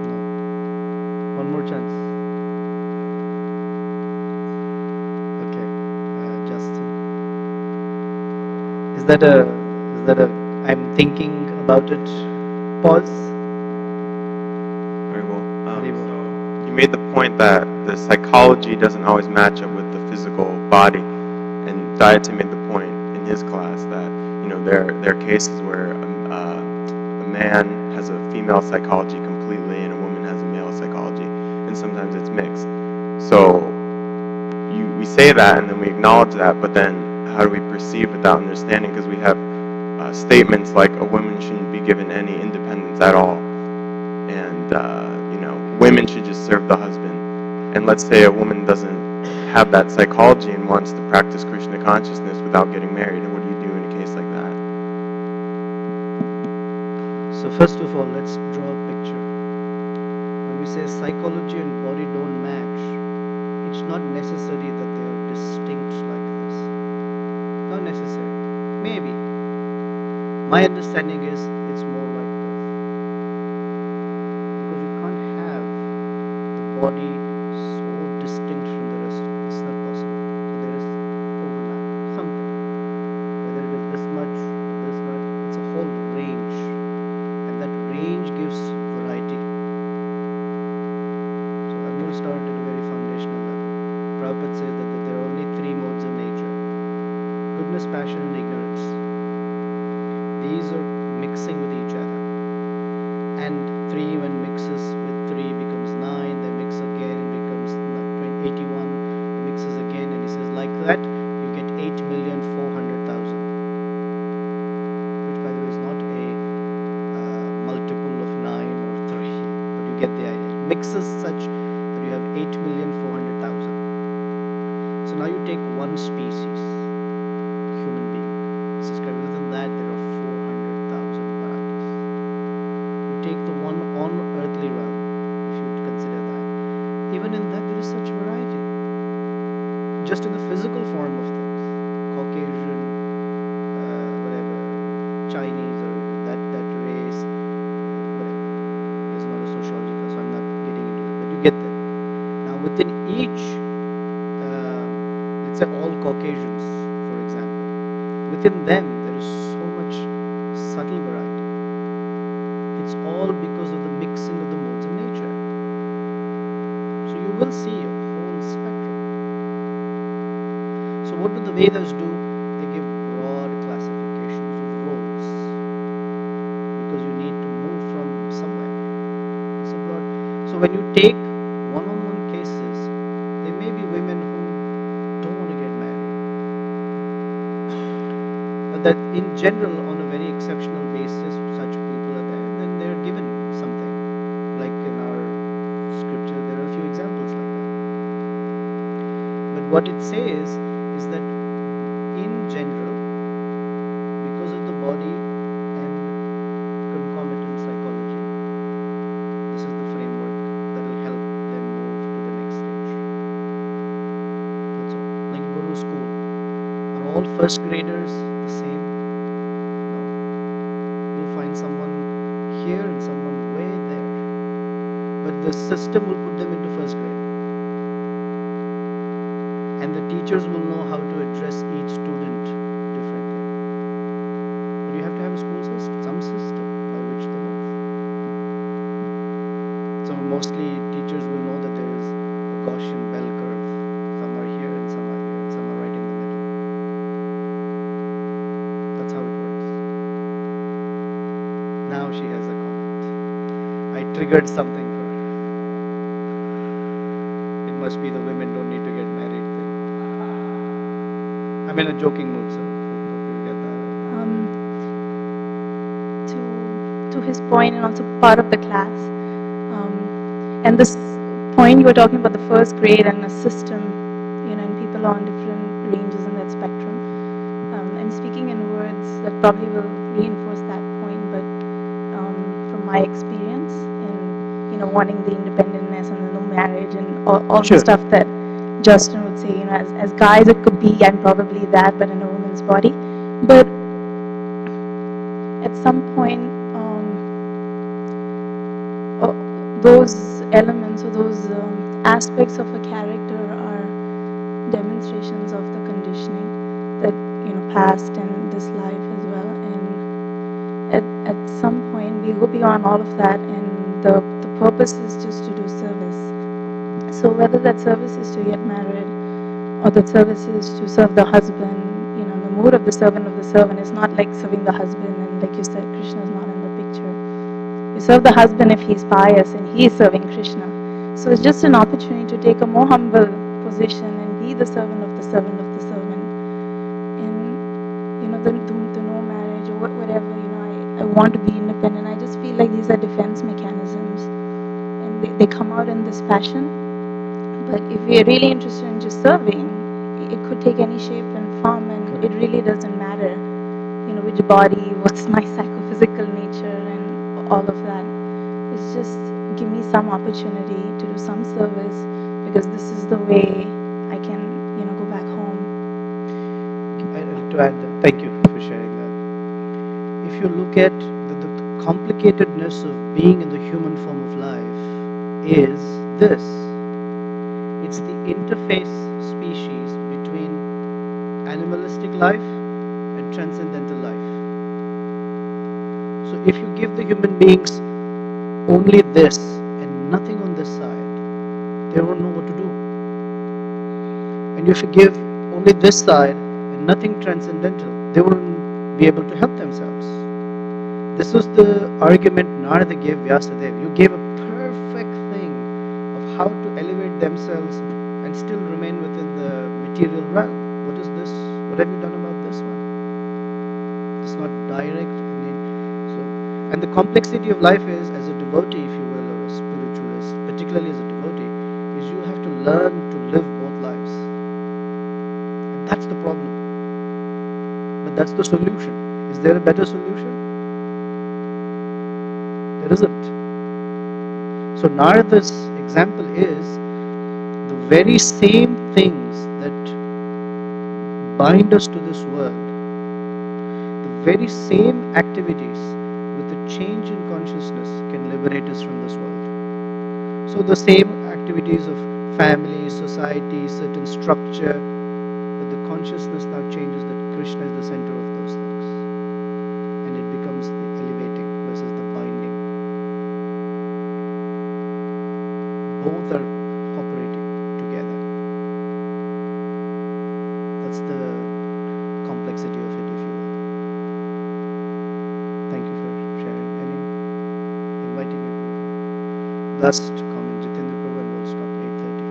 No. One more chance. Okay. Justin. Is that a I'm thinking about it pause? Very well. Very well. So you made the point that the psychology doesn't always match up with the physical body, and Dayati made the point in his class that there are cases where a man has a female psychology completely and a woman has a male psychology, and sometimes it's mixed. So we say that and then we acknowledge that, but then how do we perceive without understanding? Because we have statements like a woman shouldn't be given any independence at all, and women should just serve the husband. And let's say a woman doesn't have that psychology and wants to practice Krishna consciousness without getting married. And what do you do in a case like that? So first of all, let's draw a picture. When we say psychology and body don't match, it's not necessary that they are distinct like this. Not necessary. Maybe. My understanding is it's more like this. Because you can't have the body so distinct from the rest of it. It's not possible. So there is overlap, something. Whether it is this much, it's a whole range. And that range gives variety. So I'm going to start at a very foundational level. Prabhupada says that there are only 3 modes of nature: goodness, passion, and ignorance. These are mixing with each other. And 3 when mixes with 3 becomes 9, they mix again and becomes 81, mixes again, and he says like that you get 8,400,000, which by the way is not a multiple of 9 or 3, but you get the idea. It mixes such that you have 8,400,000. So now you take one species, human being. Within that there are 400,000 varieties. You take the one on earthly realm, if you would consider that. Even in that there is such variety. Just in the physical form of things. Caucasian, whatever, Chinese or that race, whatever. It's not a sociology class, so I'm not getting into it, but you get that. Now within each, let's say all Caucasians, for example, within them there is so much subtle variety. It's all because of the mixing of the modes of nature. So you will see a whole spectrum. So what do the Vedas do? They give broad classifications of roles, because you need to move from somewhere. It's a broad. So when you take one-on-one cases, there may be women who don't want to get married, but that in general, on a very exceptional basis, such people are there, and then they're given something. Like in our scripture, there are a few examples like that. But what it says is that in general, because of the body and concomitant psychology, this is the framework that will help them move to the next stage. all first graders the same? No. You'll find someone here and someone way there. But the system will put them into first grade. And the teachers will know how to address each student differently. But you have to have a school system, some system by which they move. So mostly teachers will know that there is a Gaussian bell curve. Some are here and some are here, some are right in the middle. That's how it works. Now she has a comment. I triggered something for her. It must be the women don't need to get married thing. I'm in a joking mood, so hope you get that. To his point and also part of the class, and this point you were talking about the first grade and a system, and people are on different ranges in that spectrum. I'm speaking in words that probably will reinforce that point, but from my experience in wanting the independentness and the no marriage and all Sure. the stuff that Justin would say, as guys it could be I'm probably that, but in a woman's body. But at some point, those elements or those aspects of a character are demonstrations of the conditioning that past and this life as well. And at some point we go beyond all of that, and the purpose is just to do service. So whether that service is to get married or that service is to serve the husband, the mood of the servant is not like serving the husband, and like you said, Krishna is not in the picture. You serve the husband if he's pious and he is serving Krishna. So it's just an opportunity to take a more humble position and be the servant of the servant of the servant. And the no marriage or whatever, I want to be independent. I just feel like these are defense mechanisms, and they come out in this fashion. But if we are really interested in just serving, it could take any shape and form, and it really doesn't matter, which body, what's my psychophysical nature, and all of that. It's just give me some opportunity to do some service, because this is the way I can, go back home. To add, thank you for sharing that. If you look at the complicatedness of being in the human form of life, is this. It's the interface species between animalistic life and transcendental life. So if you give the human beings only this and nothing on this side, they won't know what to do. And if you give only this side and nothing transcendental, they won't be able to help themselves. This was the argument Narada gave Vyasadeva. You gave a perfect thing of how to elevate themselves and still remain within the material realm. What is this? What have you done about this one? It's not direct. And the complexity of life is, as a devotee, if you will, or a spiritualist, particularly as a devotee, is you have to learn to live both lives. And that's the problem. But that's the solution. Is there a better solution? There isn't. So Narada's example is the very same things that bind us to this world, the very same activities with a change in consciousness can liberate us from this world. So the same activities of family, society, certain structure, but the consciousness now changes that Krishna is the center of those things. And it becomes the elevating versus the binding. Both are operating together. That's the complexity of it, if you will. Thank you for sharing. Inviting you. Last comment, Jitendra Prabhu, and we'll stop 8:30.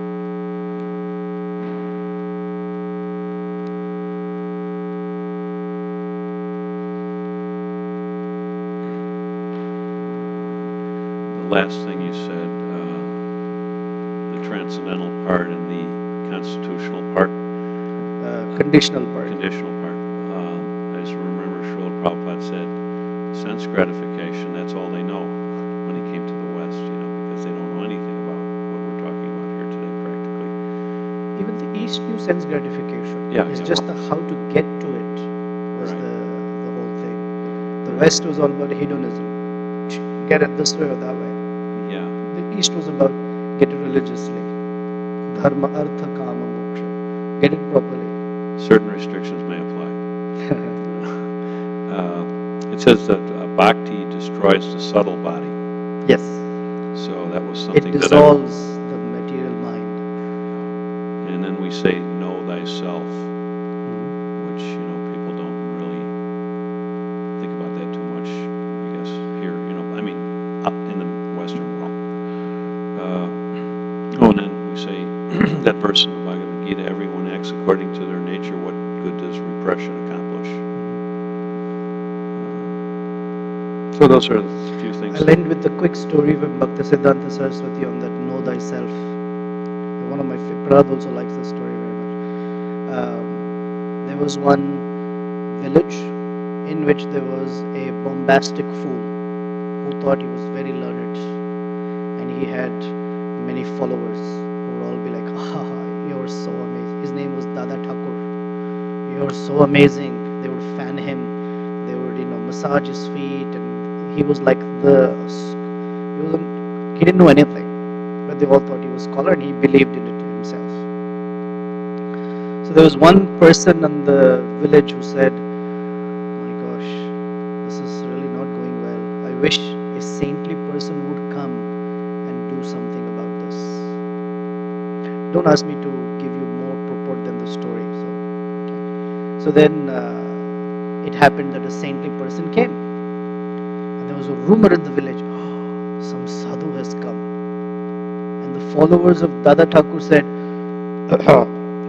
The last thing you said, the transcendental part and the constitutional part. Conditional part. Conditional part. I just remember Srila Prabhupada said, sense gratification, that's all they know when he came to the West, because they don't know anything about what we're talking about here today practically. even the East knew sense gratification. Yeah, It's yeah, just well- the how to get to it was Right. the whole thing. The West was all about hedonism. Get it this way or that way. Yeah. The East was about get it religiously. Dharma, artha, kama, moksha. Get it properly. Certain restrictions may apply. It says that bhakti destroys the subtle body. Yes. So that was It something that dissolves the material mind. and then we say know thyself, which people don't really think about that too much. I guess here, I mean, up in the Western world. And then we say that verse in the Bhagavad Gita: everyone acts according to their nature. What good does repression accomplish? So those are a few things. I'll end with a quick story from Bhaktisiddhanta Saraswati on that know thyself. One of my Prabhu also likes this story very much. There was one village in which there was a bombastic fool who thought he was very learned, and he had many followers who would all be like, "Ah, you're so amazing." His name was Dada Thakur. "You're so amazing." They would fan him. They would massage his feet, and he was like he didn't know anything, but they all thought he was scholar, and he believed in it himself. So there was one person in the village who said, "My gosh, this is really not going well. I wish a saintly person would come and do something about this." Don't ask me to give you more purport than the story. So then it happened that a saintly person came, and there was a rumor in the village, some sadhu has come. And the followers of Dada Thakur said,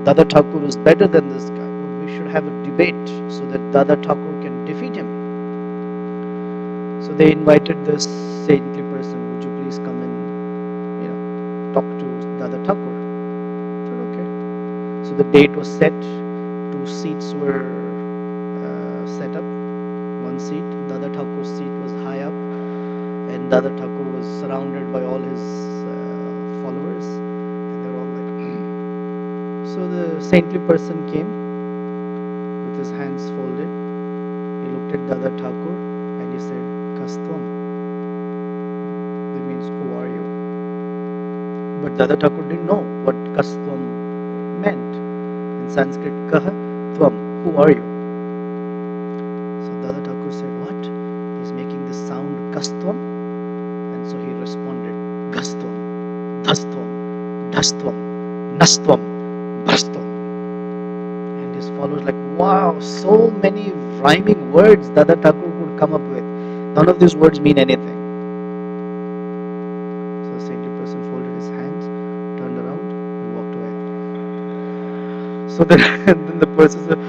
Dada Thakur is better than this guy. We should have a debate so that Dada Thakur can defeat him. So they invited this saintly person, "Would you please come and talk to Dada Thakur?" I said, "Okay." So the date was set. 2 seats were set up. One seat, Dada Thakur's seat was high up, and Dada Thakur was surrounded by all his followers, and they were all like, So the saintly person came with his hands folded. He looked at Dada Thakur and he said, "Kastvam." That means, "Who are you?" But Dada Thakur didn't know what Kastvam meant. In Sanskrit, Kaha Tvam, who are you? So Dada Thakur said, "What? He's making this sound Kastvam?" And so he responded, "Gastvam, Dhastvam, Dhastvam, Nastvam, Bhastvam." And his followers like, wow, so many rhyming words Dada Thakur could come up with. None of these words mean anything. So the saintly person folded his hands, turned around, and walked away. So then the person said,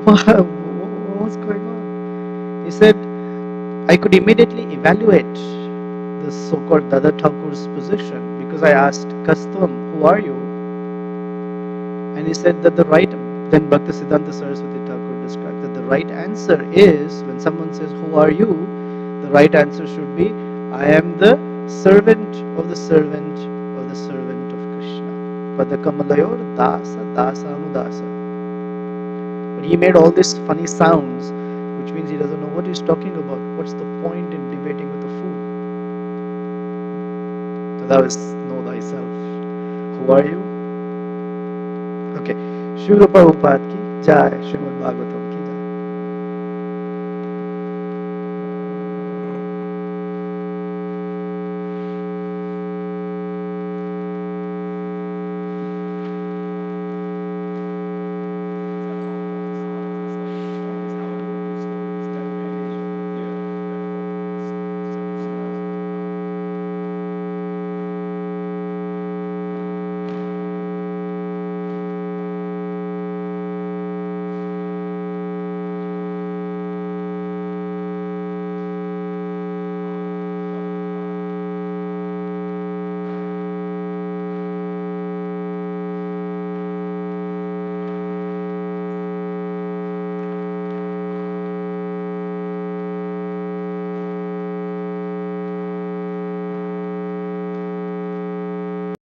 what's going on? He said, "I could immediately evaluate this so-called Dada Thakur's position because I asked, Kastvam, who are you?" And he said that then Bhaktisiddhanta Saraswati Thakur described that the right answer is, when someone says, "Who are you?" the right answer should be, "I am the servant of the servant of the servant of Krishna. Padakamalayur dasa dasa anudasa." But he made all these funny sounds, which means he doesn't know what he's talking about. What's the point in debating with a fool? So that was know thyself. Who are you? Okay. Srila Prabhupada ki Jai. Srimad Bhagavatam.